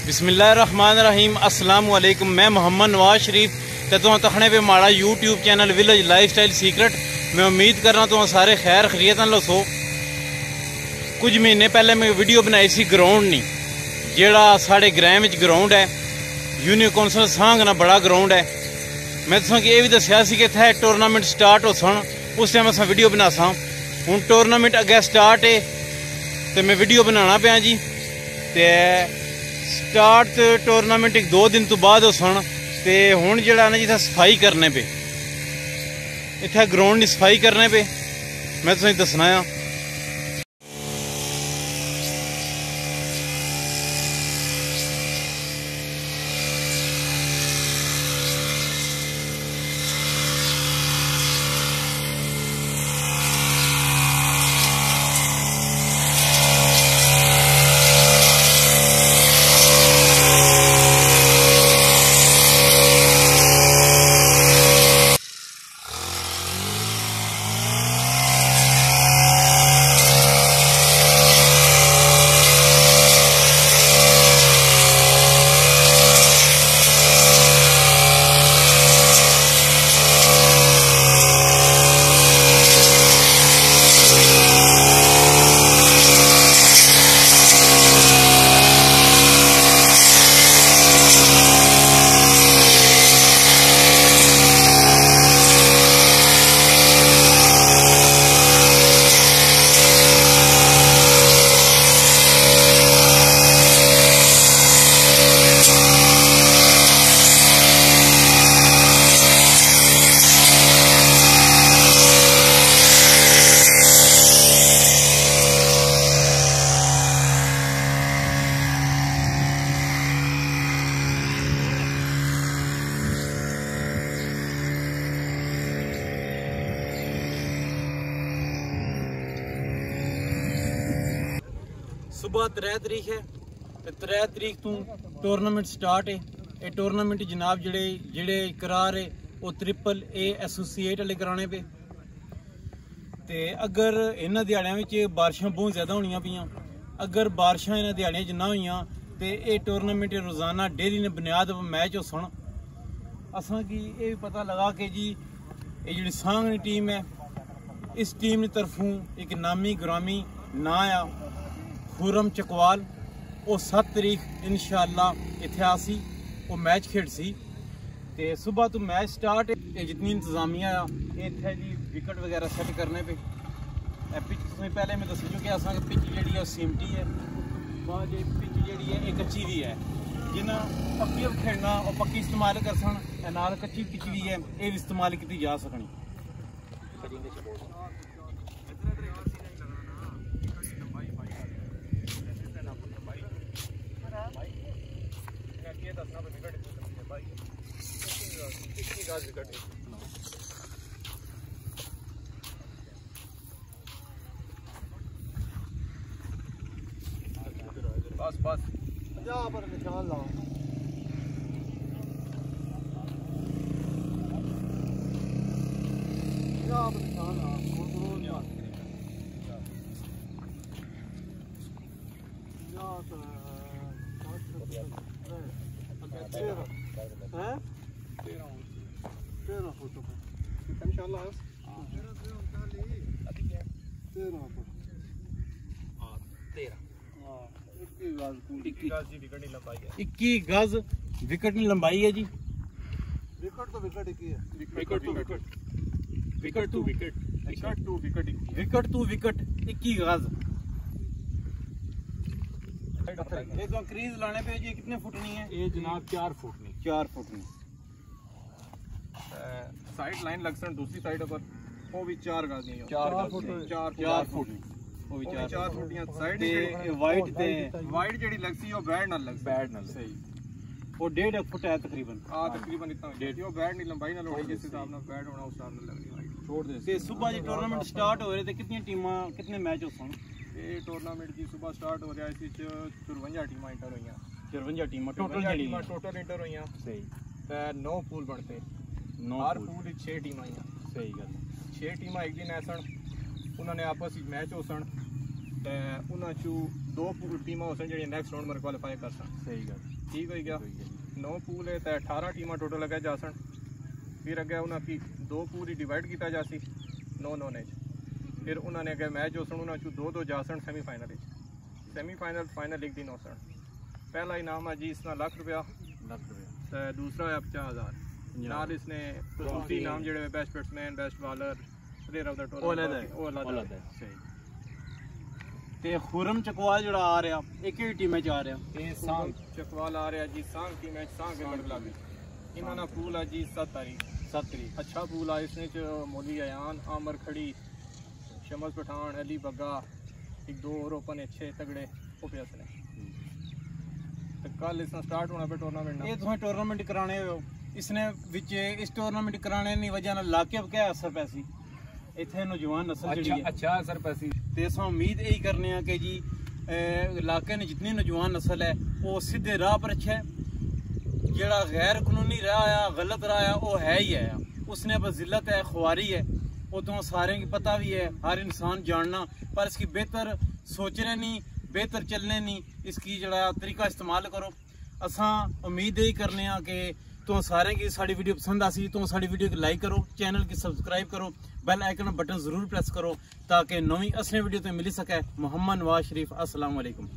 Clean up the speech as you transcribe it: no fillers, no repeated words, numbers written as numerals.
बिस्मिल्लाहिर्रहमानिर्रहीम। अस्सलाम वालेकुम। मैं मोहम्मद नवाज शरीफ ते तुम तखने पे माड़ा YouTube channel village lifestyle secret. मैं उम्मीद कर रहा तुम सारे खैर खरीत लसो। कुछ महीने पहले मैं वीडियो बनाई सी ग्राउंड नहीं, जेड़ा साढ़े ग्रां में ग्राउंड है, यूनियन कौंसल सांग ना बड़ा ग्राउंड है। मैं तुसा ये भी दसिया कि इत्थे टूरनामेंट स्टार्ट हो सन, उस टाइम असा वीडियो बना सा। हूँ टूरनामेंट अगे स्टार्ट है तो मैं वीडियो बनाना पाया जी। ते स्टार्ट टूरनामेंट एक 2 दिन तो बाद हो सन। ते हुण जिहड़ा ना जित्थे सफाई करने पे, इत्थे ग्राउंड की सफाई करने पे मैं तुसें दसना आ। सुबह 3 तरीक है, 3 तरीक तो टूरनामेंट स्टार्ट है। ये टूरनामेंट जनाब जेड़े करार है वो AAA एसोसीएट वाले कराने पे। ते अगर इन्हां दिहाड़ियां विच बारिशां बहुत ज़्यादा होनियां पियां, अगर बारिशां इन्हां दिहाड़ियां च ना होइयां तो ये टूरनामेंट रोज़ाना डेली ने बुनियाद पर मैच हो सन। असां की ये भी पता लगा कि जी ये जिहड़ी सांगनी टीम है, इस टीम की तरफों एक नामी ग्रामी ना आ खुरम चकवाल, वो 7 तरीक इंशाअल्लाह इत्थे आसी वो मैच खेडसी। ते सुबह तो मैच स्टार्ट है। जितनी इंतजामिया इत्थे जी विकेट वगैरह सेट करने पे पिच तुसें पहले मैं दस्सी चुके असां पिच जेहड़ी है सीमटी है, बाद पिच जेहड़ी है एक कच्ची भी है। जिन्हें पक्की खेलना और पक्की इस्तेमाल कर सन, नाल कच्ची पिच भी है, ये भी इस्तेमाल की जा सकनी। बस बस यहाँ पर निशान लाओ। यहाँ पर निशान लाओ। इक्की गज विकेट की लंबाई है जी। विकेट तो विकेट एक ही है। Wicket to wicket, wicket to wicket, wicket to wicket, wicket to wicket 21 गज। ये तो क्रीज लाने पे जी कितने फुटनी है? ये जनाब 4 फुटनी। 4 फुटनी साइड लाइन लग सन, दूसरी साइड पर वो भी 4 गज नहीं, 4 फुट, 4 फुट वो भी 4 फुटियां साइड ते वाइट ते वाइट जेडी लगसी ओ बैड ना लग, बैड ना सही। वो 1.5 फुट है तकरीबन। हां तकरीबन इतना 1.5। वो बैड नहीं लंबाई ना लोड़ी, जिस हिसाब ना बैड होना उस हिसाब ना लगनी वाइट छोड़ दे। ते सुबह जी टूर्नामेंट स्टार्ट हो रहे थे, कितनी टीमां कितने मैच हो सन? ये टूर्नामेंट की सुबह स्टार्ट हो रहा है, इस 54 टीमां इंटर हुईयां। 54 टीमां टोटल जेडी टोटल इंटर हुईयां सही। ते 9 पूल बनते, हर पूल 6 टीमां आईयां। सही गल। 6 टीमां एक दिन ऐसन उन्होंने आपस में मैच हो सन। ਤੇ ਉਹਨਾਂ ਚੋਂ 2 ਟੀਮਾਂ ਹੋ ਸਨ ਜਿਹੜੀਆਂ ਨੈਕਸਟ ਰਾਊਂਡ ਮਰ ਕੁਆਲੀਫਾਈ ਕਰ ਸਨ। ਸਹੀ ਗੱਲ ठीक हो गया 9 पूल है तो 18 टीमां टोटल लगे जा सन। फिर अगे उन्होंने 2 पूल ही डिवाइड किया जा सी 9 ने। फिर उन्होंने अगे मैच हो सन उन्होंने 2-2 जा सन सैमीफाइनल फाइनल एक दिन हो सन। पहला इनाम है जी इसका ₹1 तो दूसरा है 50,000 नाल इसने दूसरी इनाम जो best batsman best bowler player of the tournament सही। ਤੇ ਖੁਰਮ ਚਕਵਾਲ ਜਿਹੜਾ ਆ ਰਿਹਾ ਇਹ ਕਿਹੜੀ ਟੀਮ ਚ ਆ ਰਿਹਾ? ਇਹ ਸਾਂਗ ਚਕਵਾਲ ਆ ਰਿਹਾ ਜੀ ਸਾਂਗ ਟੀਮ ਵਿੱਚ ਸਾਂਗ ਦੇ ਮਰਲਾ ਵੀ ਇਹਨਾਂ ਦਾ ਪੂਲ ਆ ਜੀ 7 ਤਾਰੀਖ ਅੱਛਾ ਪੂਲ ਆ ਇਸਨੇ ਚ ਮੋਲੀ ਆयान आमर खड़ी शमस पठान अली बग्गा एक 2 और ओपन अच्छे तगड़े ओपीएस ने तो कल इसना स्टार्ट होना पे टूर्नामेंट ਇਹ ਤੁਸੀਂ ਟੂਰਨਾਮੈਂਟ ਕਰਾਣੇ ਹੋ ਇਸਨੇ ਵਿੱਚ ਇਸ ਟੂਰਨਾਮੈਂਟ ਕਰਾਣੇ ਦੀ ਵਜ੍ਹਾ ਨਾਲ ਇਲਾਕੇ ਤੇ ਕਿਆ ਅਸਰ ਪੈਸੀ ਇੱਥੇ ਨੌਜਵਾਨ ਨਸਲ ਜਿਹੜੀ ਹੈ अच्छा असर पैसी ਤੇ ਅਸਾਂ ਉਮੀਦ ਇਹੀ ਕਰਨੇ ਆ ਕਿ ਜੀ ਇਲਾਕੇ ਨੇ ਜਿੰਨੀ ਨੌਜਵਾਨ ਨਸਲ ਹੈ ਉਹ ਸਿੱਧੇ ਰਾਹ ਪਰ ਅੱਛਾ ਜਿਹੜਾ ਗੈਰ ਕਾਨੂੰਨੀ ਰਾਹ ਆ ਗਲਤ ਰਾਹ ਆ ਉਹ ਹੈ ਹੀ ਹੈ उसने बस जिल्लत है खुआरी है वो तो सारे की पता भी है हर इंसान जानना पर इसकी बेहतर सोचने नहीं बेहतर चलने नहीं इसकी जड़ा तरीका इस्तेमाल करो। असा उम्मीद यही करने कि तो सारे की साड़ी वीडियो पसंद आसी तो साड़ी वीडियो को लाइक करो चैनल की सब्सक्राइब करो बेल आइकन बटन जरूर प्रेस करो ताकि नवी असली वीडियो तो मिल सके। मोहम्मद नवाज शरीफ अस्सलाम वालेकुम।